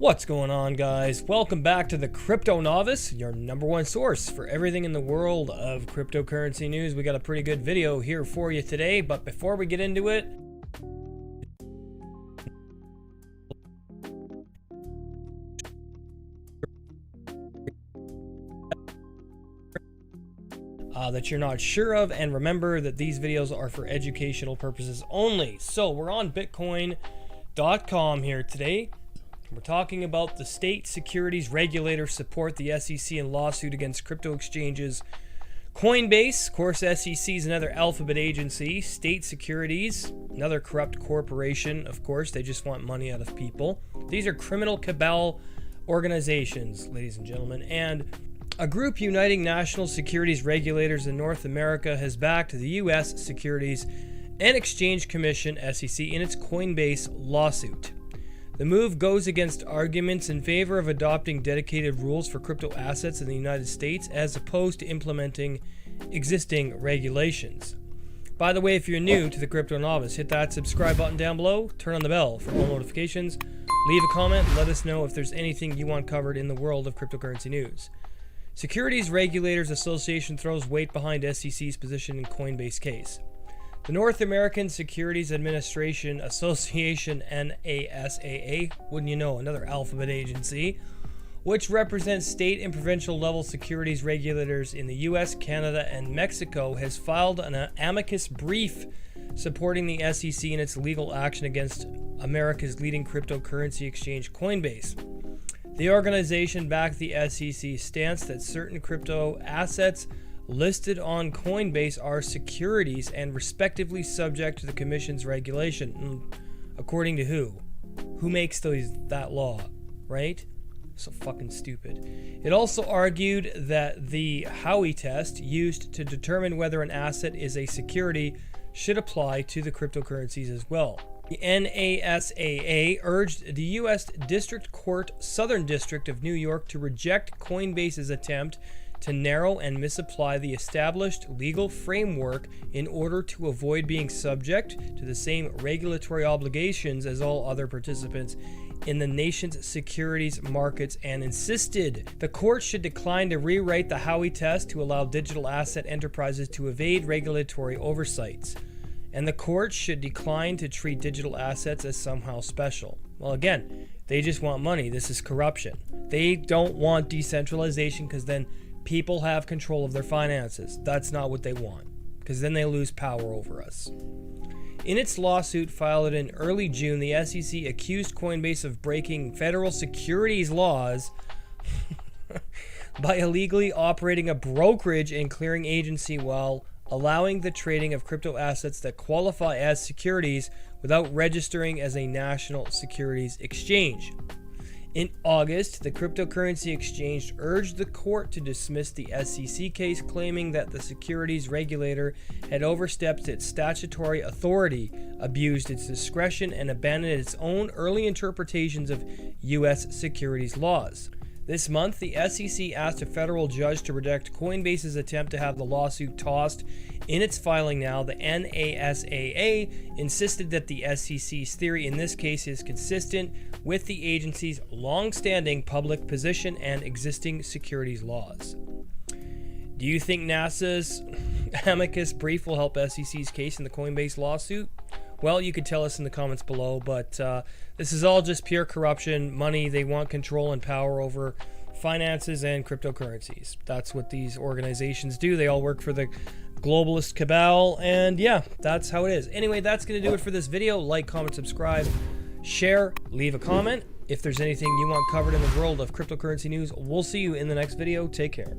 What's going on, guys? Welcome back to the Crypto Novice, your #1 source for everything in the world of cryptocurrency news. We got a pretty good video here for you today, but before we get into it, that you're not sure of, and remember that these videos are for educational purposes only. So we're on Bitcoin.com here today. We're talking about the state securities regulators support the SEC in lawsuit against crypto exchanges. Coinbase, of course, SEC is another alphabet agency. State securities, another corrupt corporation. Of course, they just want money out of people. These are criminal cabal organizations, ladies and gentlemen. And a group uniting national securities regulators in North America has backed the U.S. Securities and Exchange Commission, SEC, in its Coinbase lawsuit. The move goes against arguments in favor of adopting dedicated rules for crypto assets in the United States as opposed to implementing existing regulations. By the way, if you're new to the Crypto Novice, hit that subscribe button down below, turn on the bell for all notifications, leave a comment, and let us know if there's anything you want covered in the world of cryptocurrency news. Securities Regulators Association throws weight behind SEC's position in Coinbase case. The North American Securities Administration Association, NASAA, wouldn't you know, another alphabet agency, which represents state and provincial level securities regulators in the US, Canada, and Mexico, has filed an amicus brief supporting the SEC in its legal action against America's leading cryptocurrency exchange, Coinbase. The organization backed the SEC's stance that certain crypto assets listed on Coinbase are securities and respectively subject to the Commission's regulation. According to who? Who makes that law, right? So fucking stupid. It also argued that the Howey test used to determine whether an asset is a security should apply to the cryptocurrencies as well. The NASAA urged the U.S. District Court Southern District of New York to reject Coinbase's attempt to narrow and misapply the established legal framework in order to avoid being subject to the same regulatory obligations as all other participants in the nation's securities markets, and insisted the court should decline to rewrite the Howey test to allow digital asset enterprises to evade regulatory oversights. And the court should decline to treat digital assets as somehow special. Well, again, they just want money. This is corruption. They don't want decentralization because then people have control of their finances. That's not what they want, because then they lose power over us. In its lawsuit filed in early June, the SEC accused Coinbase of breaking federal securities laws by illegally operating a brokerage and clearing agency while allowing the trading of crypto assets that qualify as securities without registering as a national securities exchange. In August, the cryptocurrency exchange urged the court to dismiss the SEC case, claiming that the securities regulator had overstepped its statutory authority, abused its discretion, and abandoned its own early interpretations of U.S. securities laws. This month, the SEC asked a federal judge to reject Coinbase's attempt to have the lawsuit tossed. In its filing now, the NASAA insisted that the SEC's theory in this case is consistent with the agency's long-standing public position and existing securities laws. Do you think NASAA's amicus brief will help SEC's case in the Coinbase lawsuit? Well, you could tell us in the comments below, but this is all just pure corruption, money. They want control and power over finances and cryptocurrencies. That's what these organizations do. They all work for the globalist cabal, and yeah, that's how it is. Anyway, that's going to do it for this video. Like, comment, subscribe, share, leave a comment. If there's anything you want covered in the world of cryptocurrency news, we'll see you in the next video. Take care.